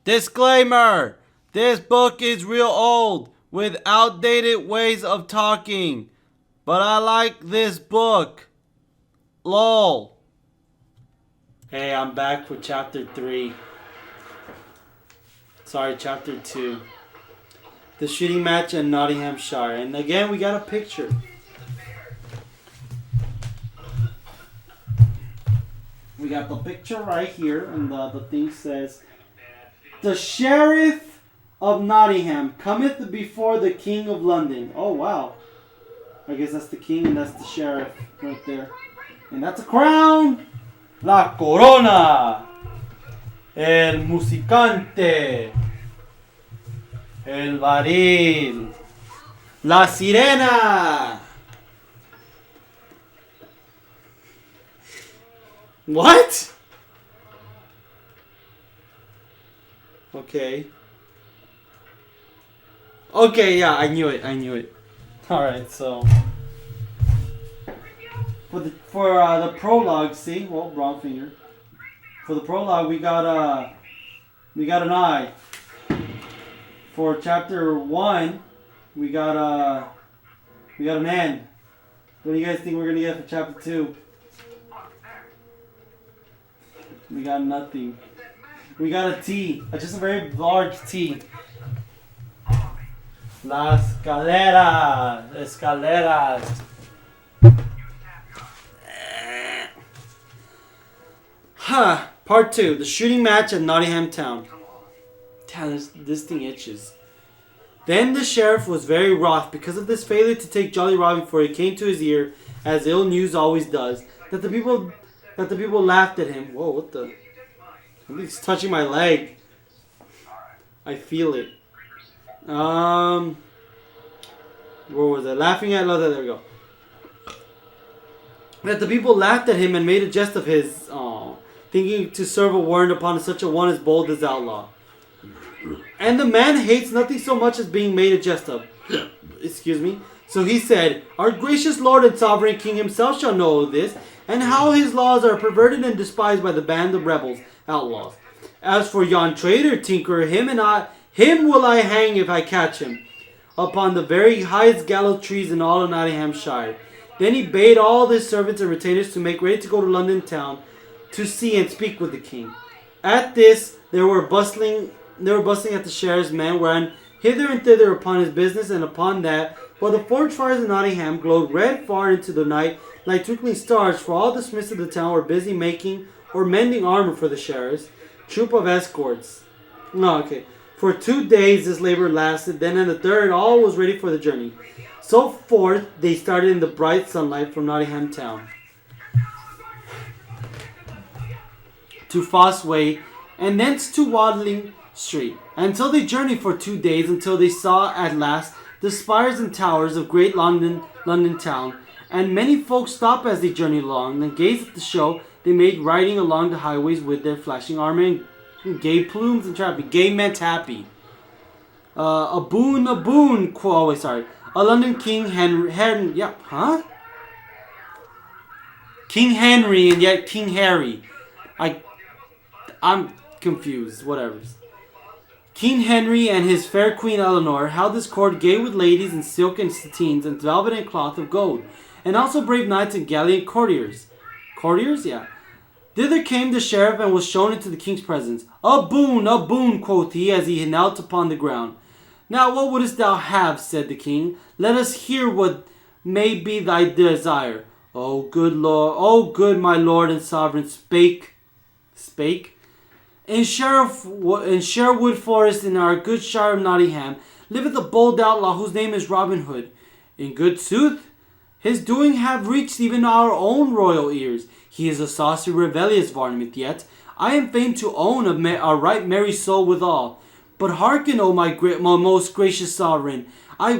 Disclaimer! This book is real old, with outdated ways of talking. But I like this book. LOL. Hey, I'm back for chapter 3. Sorry, chapter 2. The shooting match in Nottinghamshire. And again, we got a picture. We got the picture right here, and the thing says, "The Sheriff of Nottingham cometh before the King of London." Oh, wow. I guess that's the king and that's the sheriff right there. And that's a crown. La corona. El musicante. El baril. La sirena. What? Okay. Okay, yeah, I knew it. Alright, so for the prologue, see? Well, wrong finger. For the prologue, we got an I. For chapter 1, we got an N. What do you guys think we're gonna get for chapter 2? We got nothing. We got a T, just a very large T. Las escaleras. Huh. Part 2. The shooting match at Nottingham Town. Damn, this thing itches. Then the sheriff was very wroth because of this failure to take Jolly Robin, for it came to his ear, as ill news always does, that the people laughed at him. Whoa, what the? Something's touching my leg. I feel it. Where was I? Laughing at there we go. That the people laughed at him and made a jest of his, thinking to serve a warrant upon such a one as bold as outlaw. And the man hates nothing so much as being made a jest of. Excuse me. So he said, "Our gracious lord and sovereign king himself shall know of this, and how his laws are perverted and despised by the band of rebels, outlaws. As for yon traitor tinkerer, him will I hang if I catch him, upon the very highest gallows trees in all of Nottinghamshire." Then he bade all his servants and retainers to make ready to go to London town to see and speak with the king. At this they were bustling at the sheriff's men, ran hither and thither upon his business and upon that, while the forge fires in Nottingham glowed red far into the night like twinkling stars, for all the smiths of the town were busy making or mending armor for the sheriff's troop of escorts. For 2 days this labor lasted, then on the third all was ready for the journey. So forth they started in the bright sunlight from Nottingham town to Fosse Way, and thence to Wadling Street, until they journeyed for 2 days, until they saw at last the spires and towers of great London town. And many folks stopped as they journeyed along, and gazed at the show they made riding along the highways with their flashing armor and gay plumes and trapping. Gay meant happy. A boon, a London King Henry, King Henry and yet King Harry. I'm confused, whatever. King Henry and his fair Queen Eleanor held his court gay with ladies in silk and satines and velvet and cloth of gold, and also brave knights and gallant courtiers. Courtiers, yeah. Thither came the sheriff and was shown into the king's presence. A boon, quoth he, as he knelt upon the ground. "Now what wouldst thou have?" said the king. "Let us hear what may be thy desire." "O good lord, O good my lord and sovereign, spake. In Sherwood Forest, in our good shire of Nottingham, liveth a bold outlaw whose name is Robin Hood. In good sooth, his doing have reached even our own royal ears. He is a saucy rebellious varmint, yet I am fain to own a right merry soul withal. But hearken, O my most gracious sovereign, I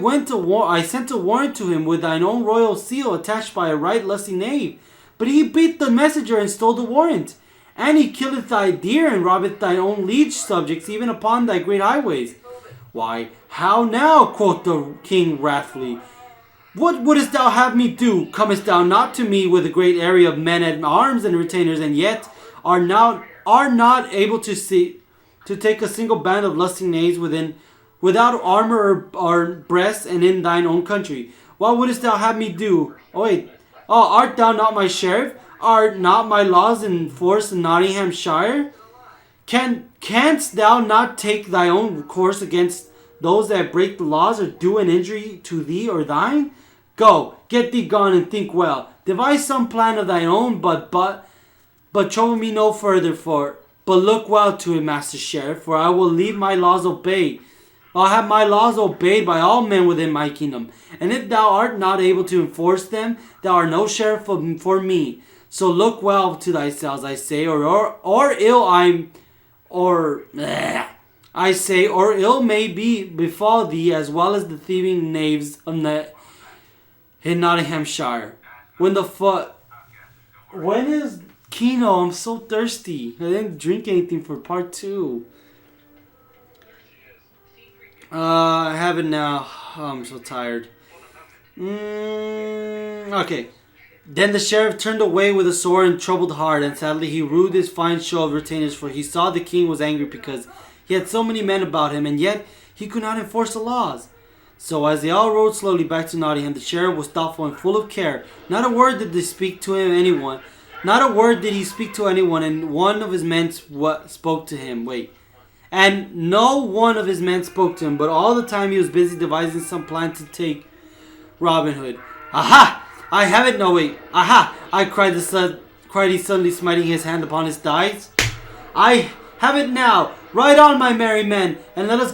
sent a warrant to him with thine own royal seal attached by a right lusty knave, but he beat the messenger and stole the warrant. And he killeth thy deer and robbeth thine own liege subjects even upon thy great highways." "Why, how now?" quoth the king wrathfully. "What wouldst thou have me do? Comest thou not to me with a great array of men at arms and retainers, and yet are not able to see to take a single band of lusting knaves without armor or breasts, and in thine own country? What wouldst thou have me do? Oh wait. Oh, art thou not my sheriff? Are not my laws in force in Nottinghamshire? Canst thou not take thy own course against those that break the laws or do an injury to thee or thine? Go, get thee gone, and think well. Devise some plan of thine own, but trouble me no further but look well to it, Master Sheriff, for I will leave my laws obeyed. I'll have my laws obeyed by all men within my kingdom. And if thou art not able to enforce them, thou art no sheriff for me. So look well to thyself, I say, or ill may befall thee, as well as the thieving knaves in Nottinghamshire. When is Kino? I'm so thirsty. I didn't drink anything for part 2. I have it now. Oh, I'm so tired. Okay. Then the sheriff turned away with a sore and troubled heart, and sadly he rued his fine show of retainers, for he saw the king was angry because he had so many men about him, and yet he could not enforce the laws. So as they all rode slowly back to Nottingham, the sheriff was thoughtful and full of care. Not a word did he speak to anyone. And one of his men spoke to him. And no one of his men spoke to him, but all the time he was busy devising some plan to take Robin Hood. Aha! I have it. No, wait. Aha! Cried he suddenly, smiting his hand upon his thighs. I have it now. Ride on, my merry men, and let us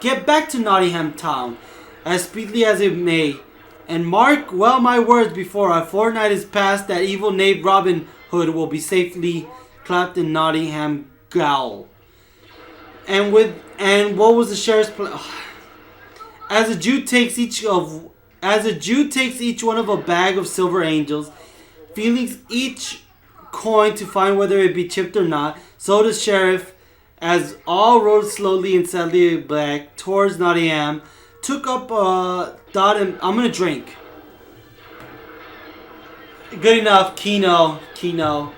get back to Nottingham town, as speedily as it may. And mark well my words, before a fortnight is past, that evil knave Robin Hood will be safely clapped in Nottingham gaol. And what was the sheriff's plan? As a Jew takes each one of a bag of silver angels, feeling each coin to find whether it be chipped or not, so the sheriff, as all rode slowly and sadly back towards Nottingham, took up a thought, and I'm gonna drink. Good enough, Kino. Kino.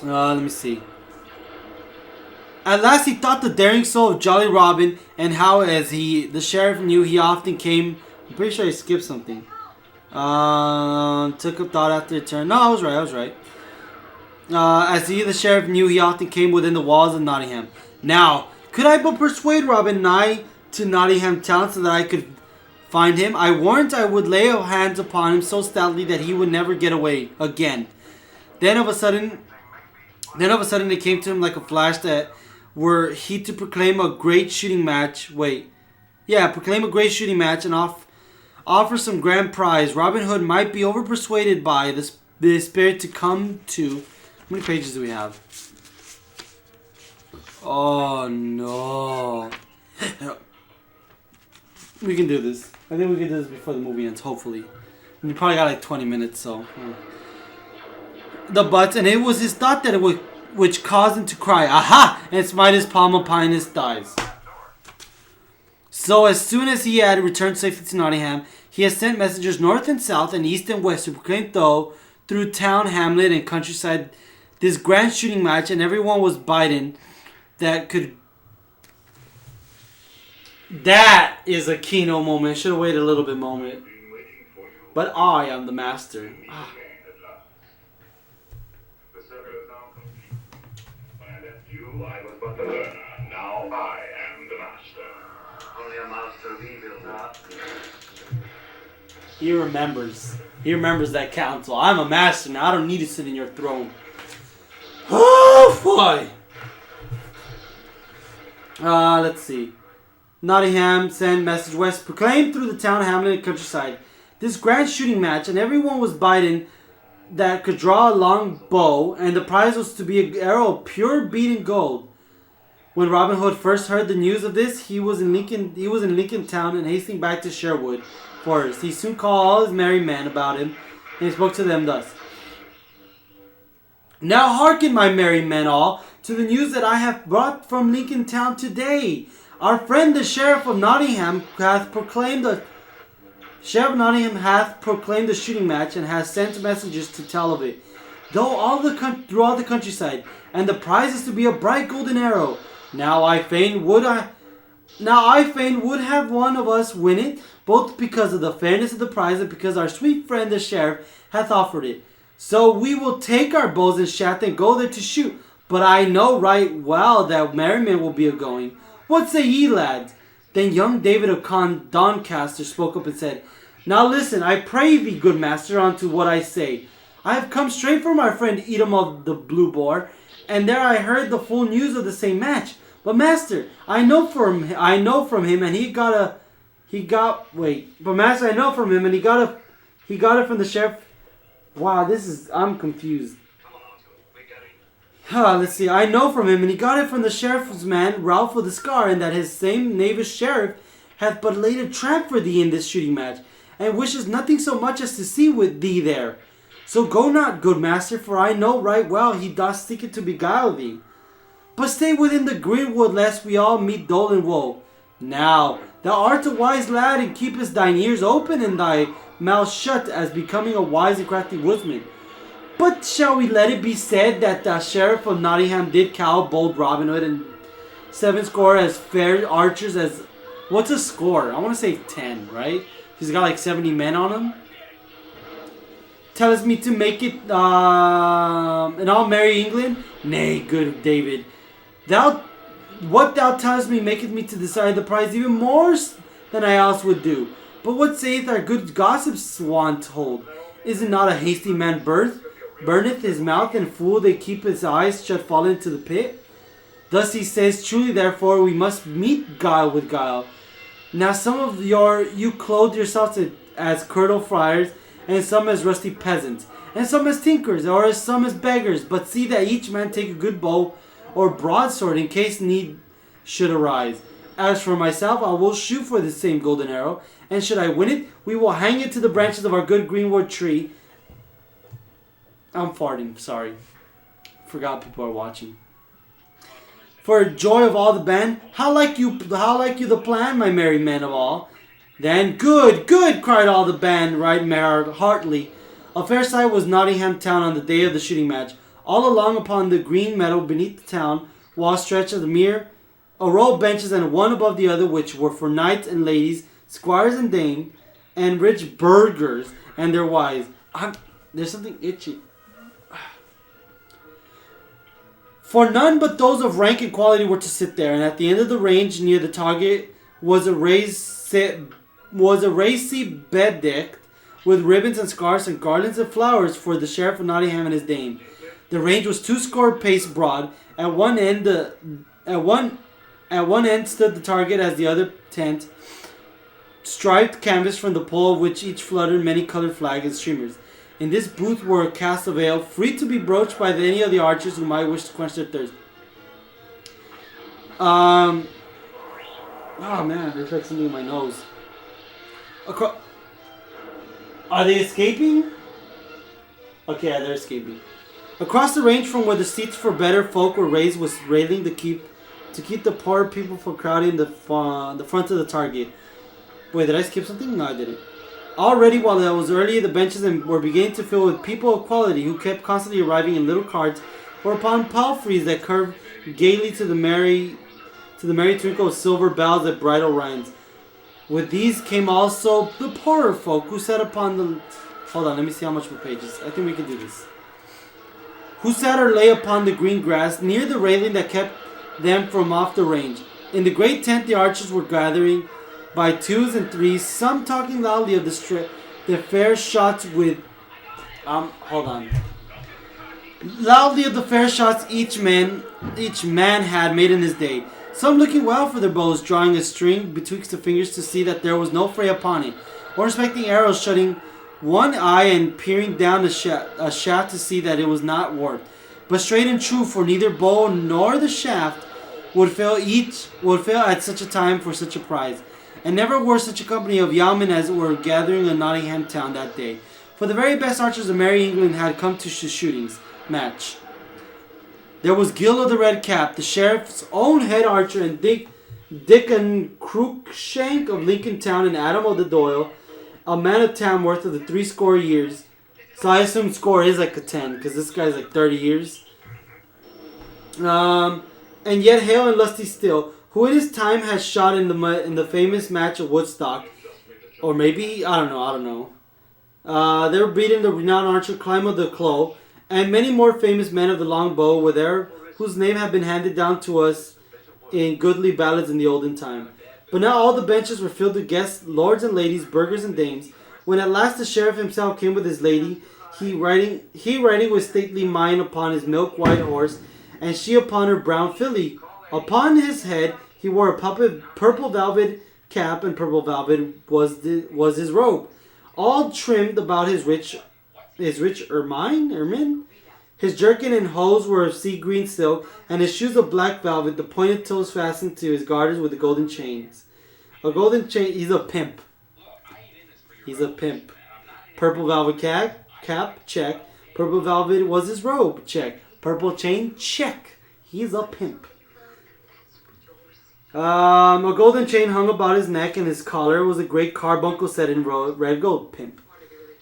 Let me see. At last he thought the daring soul of Jolly Robin, and how, as the sheriff knew, he often came. I'm pretty sure I skipped something. Took up thought after a turn. No, I was right. The sheriff knew, he often came within the walls of Nottingham. Now, could I but persuade Robin nigh to Nottingham town, so that I could find him, I warrant I would lay hands upon him so stoutly that he would never get away again. Then of a sudden it came to him like a flash that were he to proclaim a great shooting match. Proclaim a great shooting match and offer some grand prize, Robin Hood might be overpersuaded by the spirit to come to. How many pages do we have? Oh no. We can do this. I think we can do this before the movie ends, hopefully. We probably got like 20 minutes, so. And it was his thought that which caused him to cry, aha! And smite his palm upon his thighs. So as soon as he had returned safely to Nottingham, he had sent messengers north and south and east and west to proclaim through town, hamlet, and countryside this grand shooting match, and everyone was bidden that is a Kino moment. Should have waited a little bit moment. But I am the master. I was but the learner. Now I am the master. Only a master of evil, huh? He remembers. He remembers that council. I'm a master now. I don't need to sit in your throne. Oh boy. Let's see. Nottingham sent message west, proclaimed through the town, hamlet, and countryside this grand shooting match, and everyone was bidden that could draw a long bow, and the prize was to be an arrow of pure beaten gold. When Robin Hood first heard the news of this, he was in Lincoln town and hastening back to Sherwood Forest. He soon called all his merry men about him, And he spoke to them thus. Now hearken, my merry men all, to the news that I have brought from Lincoln town today. Our friend the Sheriff of Nottingham hath proclaimed the shooting match, and has sent messengers to tell of it, throughout all the countryside, and the prize is to be a bright golden arrow. Now I fain would have one of us win it, both because of the fairness of the prize and because our sweet friend the Sheriff hath offered it. So we will take our bows and shaft and go there to shoot. But I know right well that merriment will be a-going. What say ye, lads? Then young David of Doncaster spoke up and said, Now listen, I pray thee, good master, unto what I say. I have come straight from our friend Edom of the Blue Boar, and there I heard the full news of the same match. But master, I know from him, and he got it from the sheriff. Wow, I'm confused. Let's see. I know from him, and he got it from the sheriff's man, Ralph of the Scar, and that his same knavish sheriff hath but laid a trap for thee in this shooting match, and wishes nothing so much as to see with thee there. So go not, good master, for I know right well he doth seek it to beguile thee. But stay within the greenwood, lest we all meet dole and woe. Now, thou art a wise lad, and keepest thine ears open and thy mouth shut, as becoming a wise and crafty woodsman. But shall we let it be said that the Sheriff of Nottingham did cow bold Robin Hood and 70 as fair archers as... What's a score? I want to say 10, right? He's got like 70 men on him. Tellest me to make it in all merry England? Nay, good David. What thou tellest me maketh me to desire the prize even more than I else would do. But what saith our good gossip swan told? Is it not a hasty man burneth his mouth, and fool they keep his eyes shut fall into the pit? Thus he says, truly therefore we must meet guile with guile. Now some of you clothe yourselves as curtal friars, and some as rusty peasants, and some as tinkers, or as some as beggars. But see that each man take a good bow or broadsword in case need should arise. As for myself, I will shoot for the same golden arrow, and should I win it, we will hang it to the branches of our good greenwood tree. I'm farting, sorry. Forgot people are watching. For joy of all the band, how like you the plan, my merry men of all? Then good, cried all the band right merry heartily. A fair sight was Nottingham town on the day of the shooting match. All along upon the green meadow beneath the town wall stretched a row of benches, and one above the other, which were for knights and ladies, squires and dames, and rich burghers and their wives. There's something itchy. For none but those of rank and quality were to sit there, and at the end of the range near the target was a raised seat bedecked with ribbons and scarves and garlands of flowers for the Sheriff of Nottingham and his dame. The range was 20 paces broad. At one end stood the target, as the other tent, striped canvas from the pole of which each fluttered many colored flags and streamers. In this booth were a cast of ale, free to be broached by any of the archers who might wish to quench their thirst. Oh man, there's like something in my nose. Are they escaping? Okay, yeah, they're escaping. Across the range from where the seats for better folk were raised was railing to keep the poor people from crowding the front of the target. Wait, did I skip something? No, I didn't. Already, while it was early, the benches were beginning to fill with people of quality who kept constantly arriving in little carts or upon palfreys that curved gaily to the merry twinkle of silver bells at bridle reins. With these came also the poorer folk who sat upon the... Hold on, let me see how much more pages. I think we can do this. Who sat or lay upon the green grass near the railing that kept them from off the range. In the great tent the archers were gathering by twos and threes, some talking loudly of the fair shots with... hold on. Loudly of the fair shots each man had made in his day. Some looking well for their bows, drawing a string betwixt the fingers to see that there was no fray upon it, or inspecting arrows, shutting one eye and peering down a shaft to see that it was not warped, but straight and true, for neither bow nor the shaft would fail at such a time for such a prize. And never were such a company of yeomen as were gathering in Nottingham town that day. For the very best archers of Merry England had come to the shootings match. There was Gil of the Red Cap, the sheriff's own head archer, and Dickon Cruikshank of Lincoln Town, and Adam of the Doyle, a man of Tamworth of the 60 years. So I assume score is like a 10, because this guy's like 30 years. And yet hale and lusty still, who in his time has shot in the famous match of Woodstock, or maybe, I don't know. They were beating the renowned archer Clym of the Clough, and many more famous men of the long bow were there, whose name have been handed down to us in goodly ballads in the olden time. But now all the benches were filled with guests, lords and ladies, burghers and dames. When at last the sheriff himself came with his lady, he riding with stately mien upon his milk-white horse, and she upon her brown filly. Upon his head he wore a purple velvet cap, and purple velvet was his robe, all trimmed about his rich ermine. His jerkin and hose were of sea green silk, and his shoes of black velvet, the pointed toes fastened to his garters with the golden chains. A golden chain. He's a pimp. Purple velvet cap, check. Purple velvet was his robe, check. Purple chain, check. He's a pimp. A golden chain hung about his neck, and his collar was a great carbuncle set in red gold, pimp.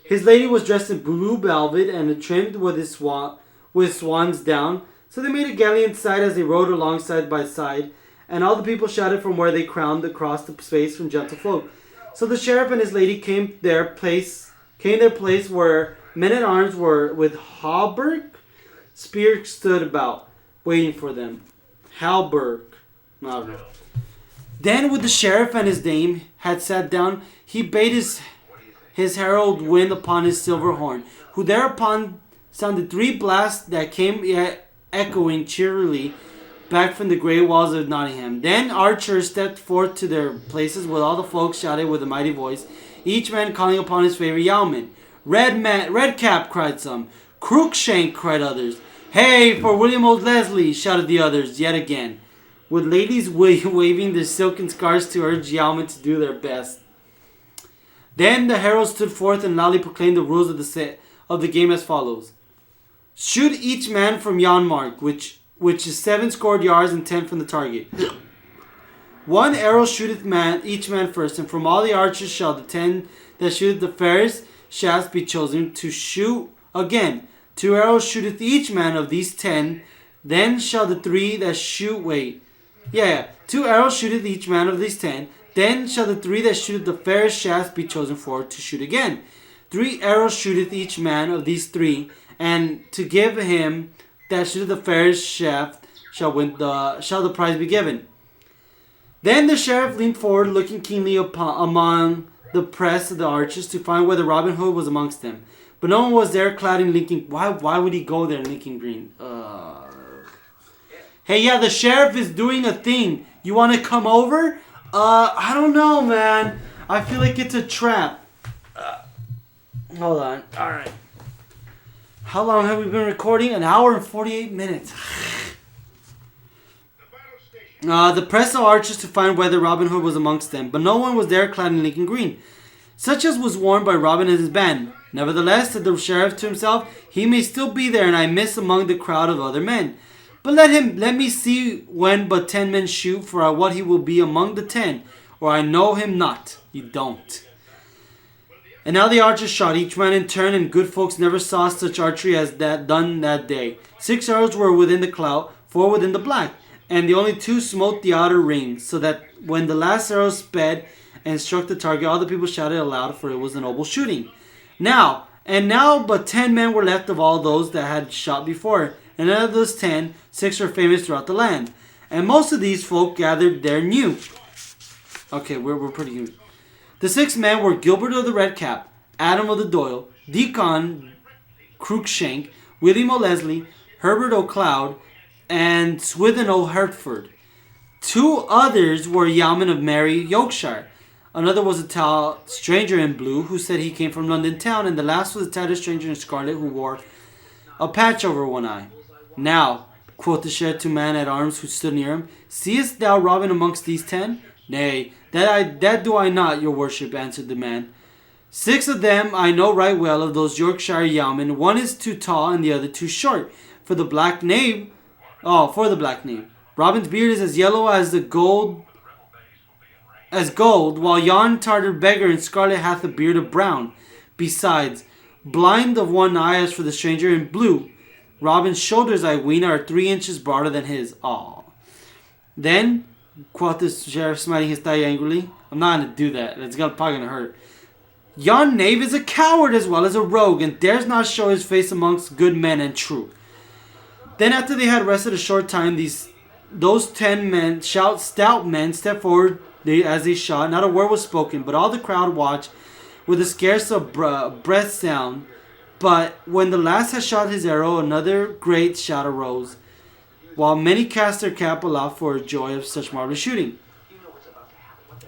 His lady was dressed in blue velvet and trimmed with swan's down. So they made a gallant sight as they rode along side by side, and all the people shouted from where they crowned across the space from gentle folk. So the sheriff and his lady came their place where men at arms were with hauberk, spears stood about, waiting for them. Halberg, I don't know. Then, when the sheriff and his dame had sat down, he bade his herald wind upon his silver horn, who thereupon sounded 3 blasts that came echoing cheerily back from the grey walls of Nottingham. Then archers stepped forth to their places, with all the folk shouted with a mighty voice, each man calling upon his favorite yeoman. Red Cap, cried some. Cruikshank, cried others. Hey, for William Old Leslie, shouted the others yet again, with ladies waving their silken scarves to urge yeomen to do their best. Then the herald stood forth and loudly proclaimed the rules of the game as follows. Shoot each man from yon mark, which is 70 yards and 10 from the target. 1 arrow shooteth each man first, and from all the archers shall the 10 that shooteth the fairest shafts be chosen to shoot again. 2 arrows shooteth each man of these 10, then shall the 3 that shoot 2 arrows shooteth each man of these 10, then shall the 3 that shooteth the fairest shafts be chosen for to shoot again. 3 arrows shooteth each man of these 3, and to give him that shooteth the fairest shaft shall the prize be given. Then the sheriff leaned forward, looking keenly among the press of the archers to find whether Robin Hood was amongst them. But no one was there clad in Lincoln. Why would he go there in Lincoln Green? Hey, yeah, the sheriff is doing a thing. You want to come over? I don't know, man. I feel like it's a trap. Hold on. All right. How long have we been recording? 1 hour and 48 minutes. The press of archers to find whether Robin Hood was amongst them, but no one was there clad in Lincoln Green, such as was worn by Robin and his band. Nevertheless, said the sheriff to himself, he may still be there, and I miss among the crowd of other men. But let me see when but 10 men shoot, for what he will be among the 10, or I know him not. You don't. And now the archers shot, each man in turn, and good folks never saw such archery as that done that day. 6 arrows were within the clout, 4 within the black, and the only 2 smote the outer ring, so that when the last arrow sped and struck the target, all the people shouted aloud, for it was a noble shooting. Now but 10 men were left of all those that had shot before, and out of those 10, 6 were famous throughout the land. And most of these folk gathered there new. Okay, we're pretty good. The 6 men were Gilbert of the Red Cap, Adam of the Doyle, Dickon Cruikshank, William O'Leslie, Herbert O'Cloud, and Swithin O'Hertford. 2 others were yeomen of Merry, Yorkshire. Another was a tall stranger in blue who said he came from London town, and the last was a tattered stranger in scarlet who wore a patch over one eye. Now, quoth the sheriff to man at arms who stood near him, seest thou Robin amongst these 10? Nay, that do I not, your worship, answered the man. 6 of them I know right well of those Yorkshire yeomen. One is too tall and the other too short. For the black knave, Robin's beard is as yellow as gold, while yon tartar beggar in scarlet hath a beard of brown. Besides, blind of one eye as for the stranger in blue. Robin's shoulders, I ween, are 3 inches broader than his. Aw. Then, quoth the sheriff, smiting his thigh angrily, I'm not going to do that. It's probably going to hurt. Yon knave is a coward as well as a rogue, and dares not show his face amongst good men and true. Then after they had rested a short time, those 10 men, stout men, stepped forward as they shot. Not a word was spoken, but all the crowd watched with a scarce breath sound. But when the last had shot his arrow, another great shout arose, while many cast their cap aloft for joy of such marvelous shooting.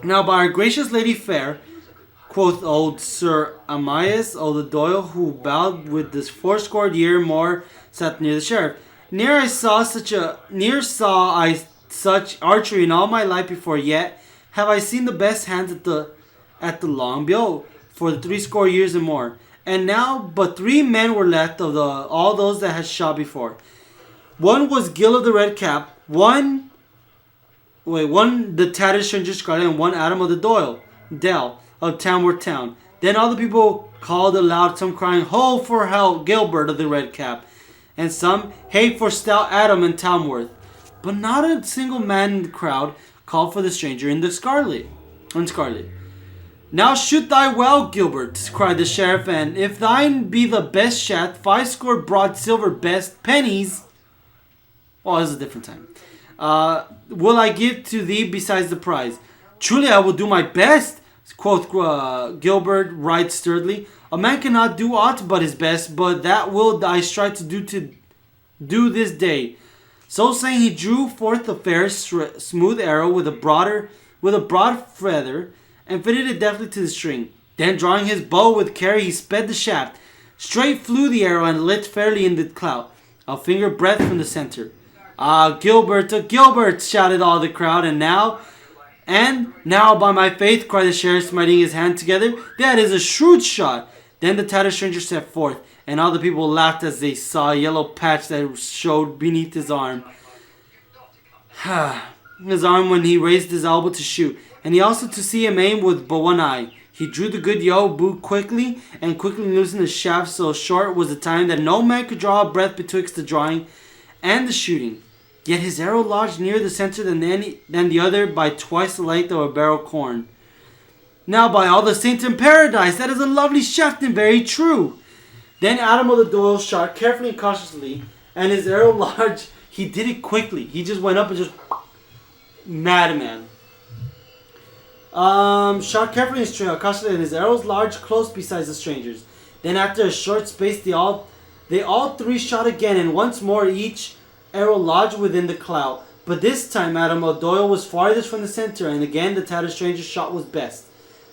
Now by our gracious lady fair, quoth old Sir Amias O'Doyle, who bowed with this 80 year more, sat near the sheriff. Ne'er saw I such archery in all my life before, yet have I seen the best hands at the long bow for the 80 years and more. And now but 3 men were left of all those that had shot before. One was Gil of the Red Cap, one the tattered stranger Scarlet, and one Adam of the Dell of Tamworth town. Then all the people called aloud, some crying, "Ho for help, Gilbert of the Red Cap," and some, "Hey for stout Adam in Tamworth." But not a single man in the crowd called for the stranger in scarlet. "Now shoot thy well, Gilbert," cried the sheriff, "and if thine be the best shaft, 50 broad silver best pennies." Oh, this is a different time. "Will I give to thee besides the prize?" "Truly I will do my best," quoth Gilbert right sturdily. "A man cannot do aught but his best, but that will I strive to do this day." So saying, he drew forth a fair, smooth arrow with a broad feather, and fitted it deftly to the string. Then, drawing his bow with care, he sped the shaft. Straight flew the arrow and lit fairly in the cloud, a finger breadth from the center. "Ah, Gilbert, Gilbert!" shouted all the crowd. And now, by my faith," cried the sheriff, smiting his hand together, "that is a shrewd shot." Then the tattered stranger stepped forth, and all the people laughed as they saw a yellow patch that showed beneath his arm. His arm when he raised his elbow to shoot, and he also to see him aim with but one eye. He drew the good bow quickly, and quickly loosened the shaft, so short was the time that no man could draw a breath betwixt the drawing and the shooting. Yet his arrow lodged nearer the center than the other by twice the length of a barrel corn. "Now by all the saints in paradise, that is a lovely shaft and very true." Then Adam of the Doyle shot carefully and cautiously, and his arrow lodged. He did it quickly. He just went up and just madman. Shot carefully and cautiously, and his arrows lodged close beside the strangers. Then after a short space, they all 3 shot again, and once more each arrow lodged within the cloud. But this time Adam O'Doyle was farthest from the center, and again the tattered stranger's shot was best.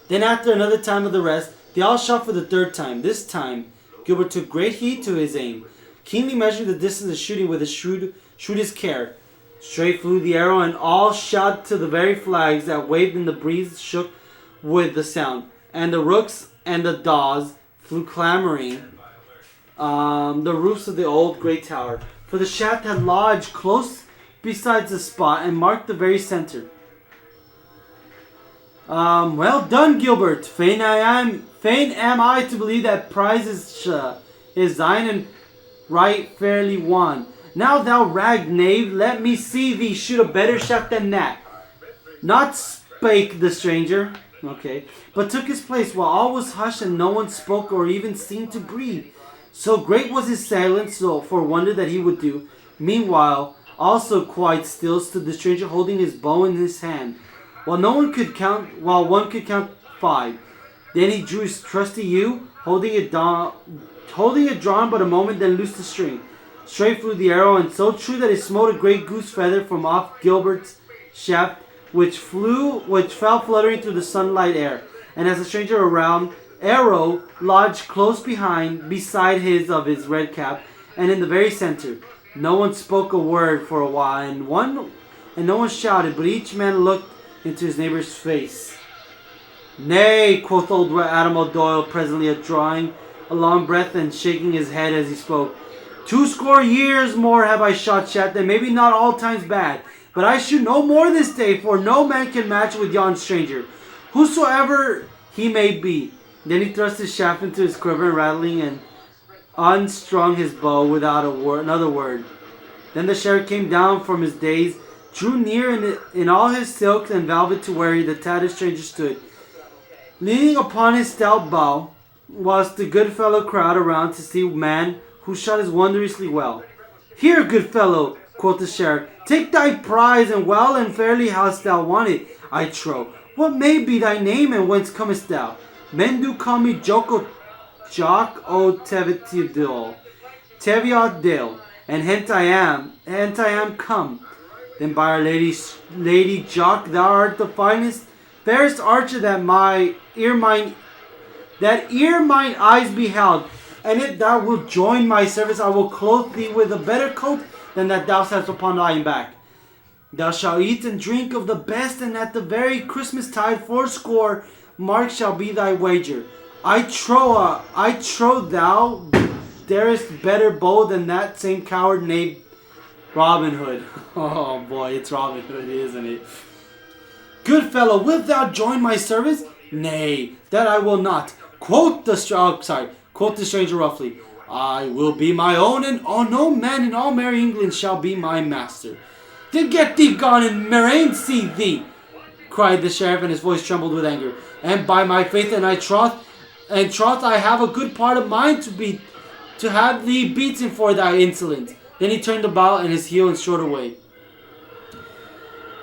Then after another time of the rest, they all shot for the 3rd time. This time Gilbert took great heed to his aim, keenly measuring the distance of shooting with his shrewdest care. Straight flew the arrow, and all shot till the very flags that waved in the breeze shook with the sound, and the rooks and the daws flew clamoring the roofs of the old great tower. For the shaft had lodged close beside the spot and marked the very center. "Well done, Gilbert. Fain am I to believe that prize is thine and right fairly won. Now, thou rag knave, let me see thee shoot a better shaft than that." "Not," spake the stranger, but took his place while all was hushed and no one spoke or even seemed to breathe. So great was his silence, for wonder that he would do. Meanwhile, also quite still stood the stranger, holding his bow in his hand, while one could count 5. Then he drew his trusty yew, holding it drawn but a moment, then loosed the string. Straight flew the arrow, and so true that it smote a great goose feather from off Gilbert's shaft, which fell fluttering through the sunlight air. And as the stranger arrow lodged close beside his red cap, and in the very center. No one spoke a word for a while, and no one shouted, but each man looked into his neighbor's face. Nay, quoth old Adam O'Doyle, presently drawing a long breath and shaking his head as he spoke. 2 years more have I shot Shatner, maybe not all times bad, but I shoot no more this day, for no man can match with yon stranger, whosoever he may be. Then he thrust his shaft into his quiver, and rattling and unstrung his bow without another word. Then the sheriff came down from his daze, drew near in all his silks and velvet to where the tattered stranger stood, leaning upon his stout bow, whilst the good fellow crowd around to see man who shot as wondrously well. Here, good fellow, quoth the sheriff, take thy prize, and well and fairly hast thou won it, I trow. What may be thy name, and whence comest thou? Men do call me Jock o' Teviot Dale, and hence I am come. Then by our Lady Jock, thou art the finest, fairest archer that mine eyes beheld, and if thou wilt join my service, I will clothe thee with a better coat than that thou hast upon thy back. Thou shalt eat and drink of the best, and at the very Christmas tide 80 marks shall be thy wager. I trow thou darest better bow than that same coward named Robin Hood. Oh boy, it's Robin Hood, isn't it? Good fellow, wilt thou join my service? Nay, that I will not. Quoth the stranger roughly. I will be my own, and no man in all merry England shall be my master. Then get thee gone, and Marain see thee, cried the sheriff, and his voice trembled with anger. And by my faith and troth I have a good part of mine to have thee beaten for thy insolence. Then he turned about on his heel and strode away.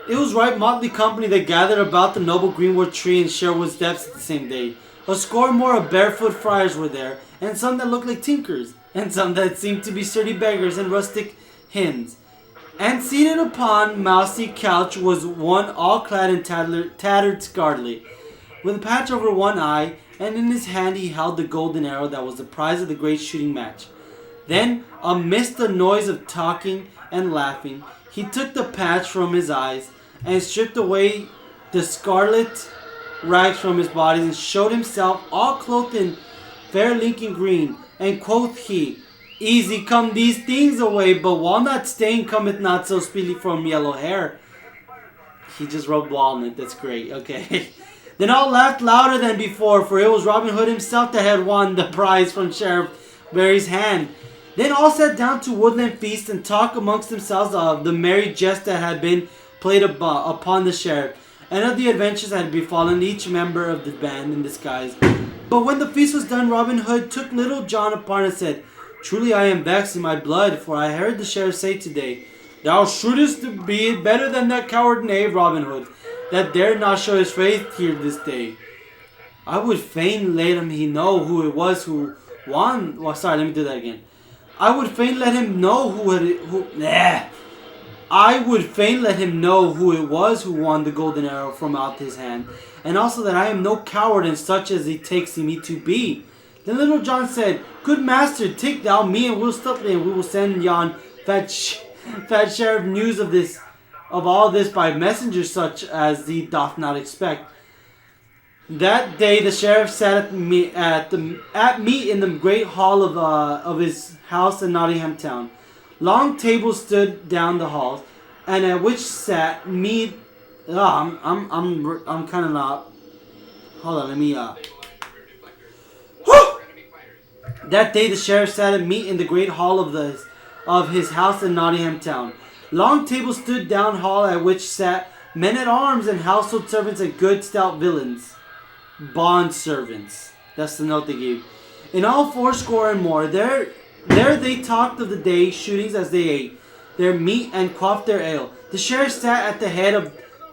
It was right motley company that gathered about the noble greenwood tree in Sherwood steps the same day. 80 more of barefoot friars were there, and some that looked like tinkers, and some that seemed to be sturdy beggars and rustic hinds. And seated upon mousy couch was one all clad in tattered scarlet, with a patch over one eye, and in his hand he held the golden arrow that was the prize of the great shooting match. Then, amidst the noise of talking and laughing, he took the patch from his eyes, and stripped away the scarlet rags from his body, and showed himself all clothed in fair Lincoln green. And quoth he, Easy come these things away, but walnut stain cometh not so speedily from yellow hair. He just wrote walnut, that's great, okay. Then all laughed louder than before, for it was Robin Hood himself that had won the prize from Sheriff Barry's hand. Then all sat down to woodland feast, and talk amongst themselves of the merry jest that had been played upon the sheriff, and of the adventures that had befallen each member of the band in disguise. But when the feast was done, Robin Hood took Little John apart and said, Truly I am vexed in my blood, for I heard the sheriff say today, Thou shouldest be better than that coward knave Robin Hood, that dared not show his face here this day. I would fain let him know who it was who won. Well, sorry, let me do that again. I would fain let him know I would fain let him know who it was who won the golden arrow from out his hand, and also that I am no coward, and such as he takes me to be. Then Little John said, Good master, take thou me, and we'll stop thee, and we will send yon fat sheriff news of all this by messengers such as thee doth not expect. That day the sheriff sat at meat in the great hall of his house in Nottingham town. Long tables stood down the halls, and at which sat meat. I'm kind of not. Hold on, let me. That day the sheriff sat at meat in the great hall of his house in Nottingham town. Long tables stood down hall, at which sat men at arms and household servants and good stout villains. Bond servants. That's the note they gave. In all 80 and more, there they talked of the day's shootings as they ate their meat and quaffed their ale. The sheriff sat at the head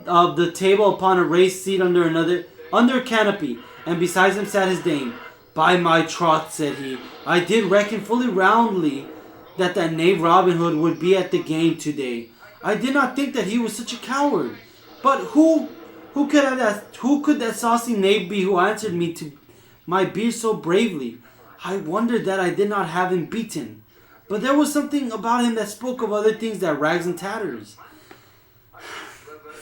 of the table upon a raised seat under a canopy, and beside him sat his dame. By my troth, said he, I did reckon fully roundly that knave Robin Hood would be at the game today. I did not think that he was such a coward. But who could that saucy knave be who answered me to my beard so bravely? I wondered that I did not have him beaten. But there was something about him that spoke of other things than rags and tatters.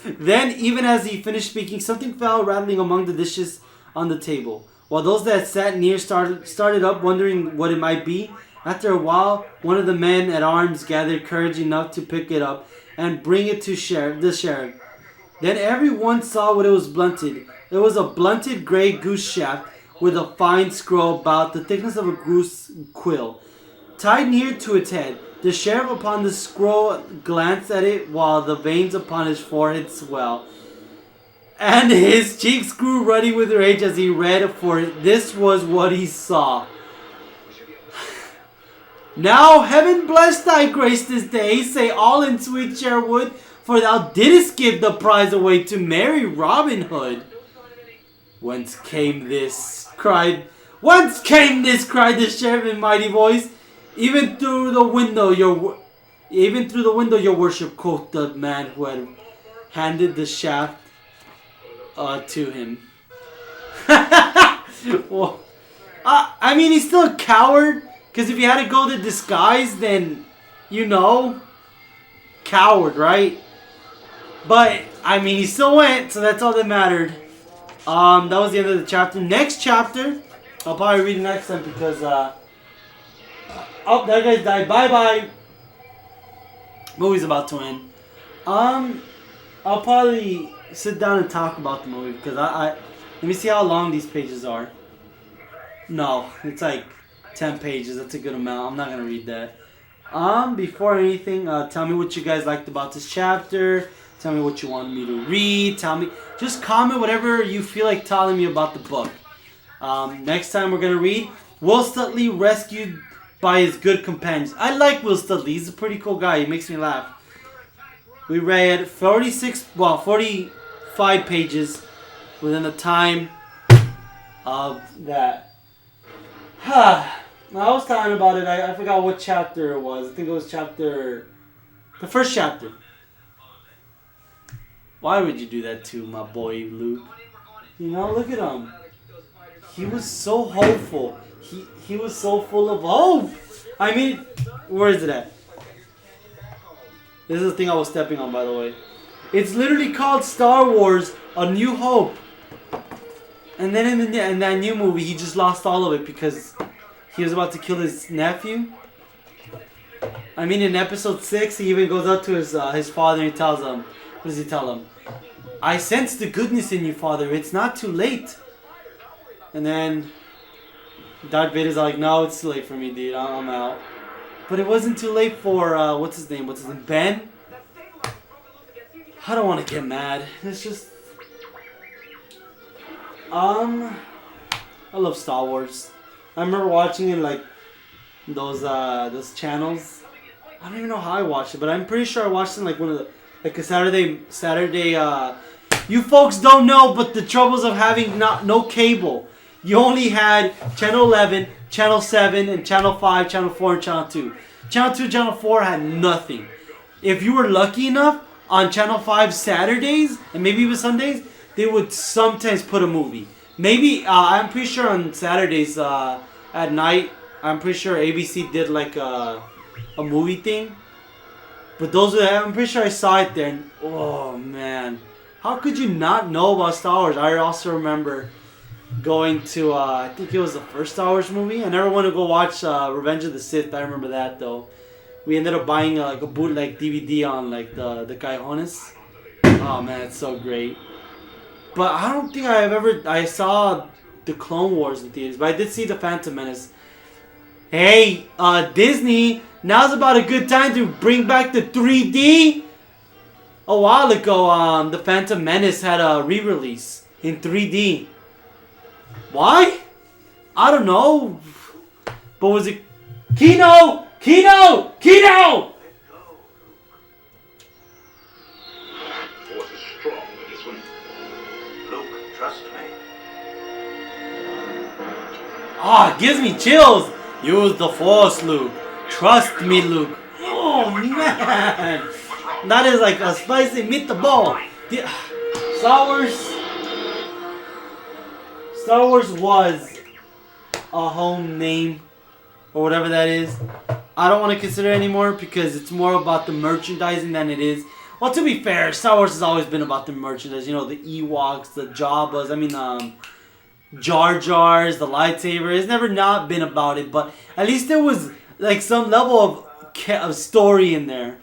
Then, even as he finished speaking, something fell rattling among the dishes on the table. While those that sat near started up wondering what it might be, after a while, one of the men at arms gathered courage enough to pick it up and bring it to the sheriff. Then everyone saw what it was blunted. It was a blunted gray goose shaft with a fine scroll about the thickness of a goose quill, tied near to its head. The sheriff upon the scroll glanced at it while the veins upon his forehead swelled, and his cheeks grew ruddy with rage as he read, for this was what he saw. Now heaven bless thy grace this day, say all in sweet Sherwood, for thou didst give the prize away to merry Robin Hood. Whence came this? cried the sheriff in mighty voice. Even through the window, your worship, quoth the man who had handed the shaft to him. Well, I mean, he's still a coward. Because if he had to go the disguise, then, coward, right? But, I mean, he still went, so that's all that mattered. That was the end of the chapter. Next chapter, I'll probably read it next time because, oh, that guy's died. Bye-bye. Movie's about to end. I'll probably sit down and talk about the movie because let me see how long these pages are. No, it's like 10 pages. That's a good amount. I'm not gonna read that. Before anything, tell me what you guys liked about this chapter. Tell me what you want me to read. Just comment whatever you feel like telling me about the book. Next time we're gonna read Will Studley rescued by his good companions. I like Will Studley. He's a pretty cool guy. He makes me laugh. We read 45 pages within the time of that. I was talking about it. I forgot what chapter it was. I think it was the first chapter. Why would you do that to my boy Luke? Look at him. He was so hopeful. He was so full of hope. I mean, where is it at? This is the thing I was stepping on, by the way. It's literally called Star Wars: A New Hope. And then in that new movie, he just lost all of it because he was about to kill his nephew. I mean, in episode 6, he even goes up to his father and he tells him, what does he tell him? I sense the goodness in you, Father. It's not too late. And then Darth Vader's like, no, it's too late for me, dude. I'm out. But it wasn't too late for, what's his name? Ben? I don't want to get mad. It's just... I love Star Wars. I remember watching it like those channels. I don't even know how I watched it, but I'm pretty sure I watched it like a Saturday. You folks don't know, but the troubles of having no cable. You only had Channel 11, Channel 7, and Channel 5, Channel 4, and Channel 2. Channel 2, Channel 4 had nothing. If you were lucky enough, on Channel 5 Saturdays, and maybe even Sundays, they would sometimes put a movie. Maybe, I'm pretty sure on Saturdays at night, I'm pretty sure ABC did like a movie thing. But I'm pretty sure I saw it there. And, oh man, how could you not know about Star Wars? I also remember going to, I think it was the first Star Wars movie. I never wanted to go watch Revenge of the Sith. I remember that though. We ended up buying like a bootleg DVD on like the Cajones. Oh man, it's so great. But I don't think I saw the Clone Wars in theaters, but I did see the Phantom Menace. Hey, Disney, now's about a good time to bring back the 3D. A while ago, the Phantom Menace had a re-release in 3D. Why? I don't know. But was it Kino? Force is strong with this one. Luke, trust me. Ah, it gives me chills. Use the Force, Luke. Trust me, Luke. Oh man, that is like a spicy meatball. Star Wars was a home name, or whatever that is. I don't want to consider it anymore because it's more about the merchandising than it is. Well, to be fair, Star Wars has always been about the merchandise. The Ewoks, the Jabbas. I mean, Jar Jars, the lightsaber. It's never not been about it, but at least there was like some level of story in there.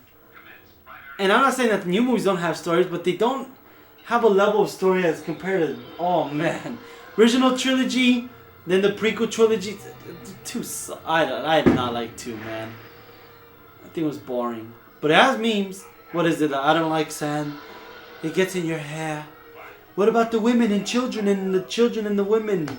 And I'm not saying that the new movies don't have stories, but they don't have a level of story as compared to, oh man, original trilogy, then the prequel trilogy. I did not like 2, man. I think it was boring. But it has memes. What is it? I don't like sand. It gets in your hair. What about the women and children and the women?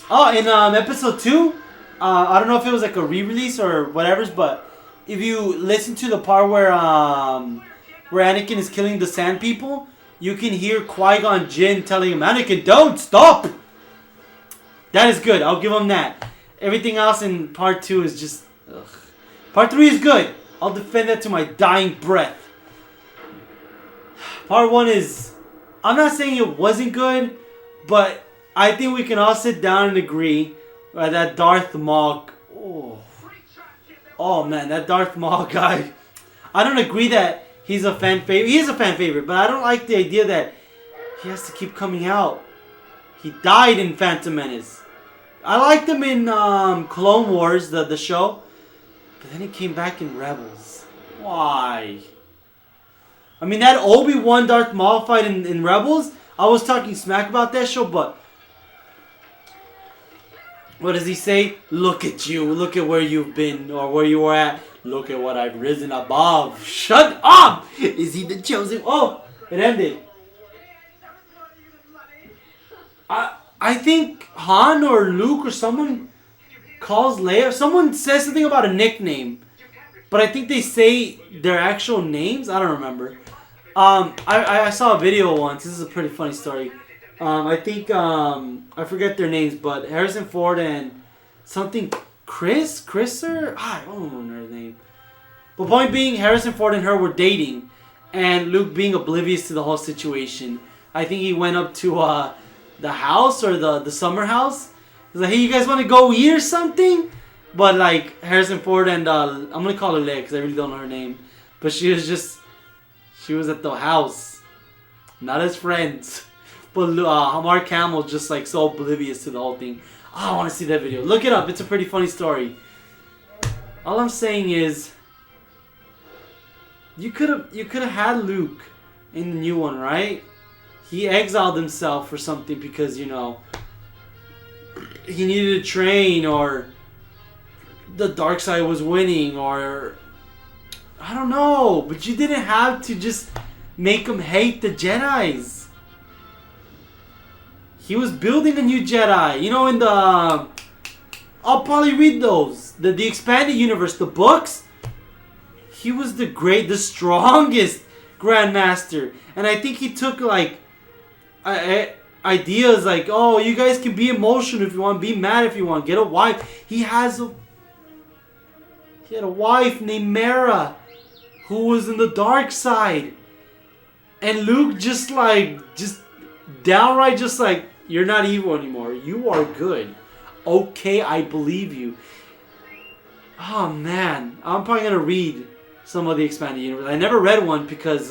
Oh, in episode 2, I don't know if it was like a re-release or whatever, but if you listen to the part where Anakin is killing the sand people, you can hear Qui-Gon Jinn telling him, Anakin, don't stop! That is good. I'll give him that. Everything else in part 2 is just... ugh. Part 3 is good. I'll defend that to my dying breath. Part 1 is... I'm not saying it wasn't good, but I think we can all sit down and agree that Darth Maul... Oh man, that Darth Maul guy. I don't agree that he's a fan favorite. He is a fan favorite, but I don't like the idea that he has to keep coming out. He died in Phantom Menace. I liked him in Clone Wars, the show. But then he came back in Rebels. Why? I mean, that Obi-Wan Darth Maul fight in Rebels, I was talking smack about that show, but... what does he say? Look at you. Look at where you've been or where you were at. Look at what I've risen above. Shut up! Is he the chosen... Oh! It ended. I think Han or Luke or someone calls Leia. Someone says something about a nickname. But I think they say their actual names. I don't remember. I saw a video once. This is a pretty funny story. I think, I forget their names, but Harrison Ford and something Chriser? I don't remember her name. But point being, Harrison Ford and her were dating, and Luke being oblivious to the whole situation. I think he went up to the house or the summer house. He's like, hey, you guys want to go eat or something? But like Harrison Ford and I'm gonna call her Leia because I really don't know her name. But she was at the house, not as friends. But Mark Hamill just like so oblivious to the whole thing. Oh, I want to see that video. Look it up. It's a pretty funny story. All I'm saying is, you could have had Luke in the new one, right? He exiled himself for something because, you know, he needed to train, or the dark side was winning, or I don't know. But you didn't have to just make him hate the Jedis. He was building a new Jedi. You know, in the... I'll probably read those. The expanded universe, the books. He was the strongest Grandmaster. And I think he took, like, ideas like, oh, you guys can be emotional if you want, be mad if you want, get a wife. He had a wife named Mara, who was in the dark side. And Luke just downright just like, you're not evil anymore. You are good. Okay, I believe you. Oh man, I'm probably gonna read some of the expanded universe. I never read one because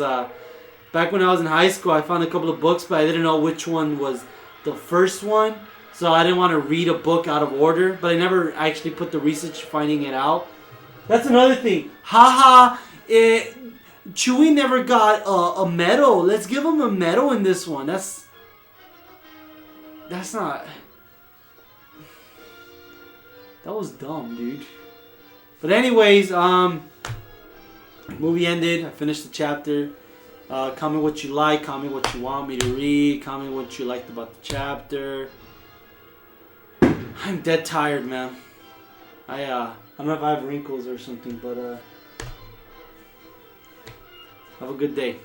back when I was in high school, I found a couple of books, but I didn't know which one was the first one, so I didn't want to read a book out of order. But I never actually put the research finding it out. That's another thing. Haha, Chewie never got a medal. Let's give him a medal in this one. That's not... That was dumb, dude. But anyways, movie ended. I finished the chapter. Comment what you like. Comment what you want me to read. Comment what you liked about the chapter. I'm dead tired, man. I don't know if I have wrinkles or something, but have a good day.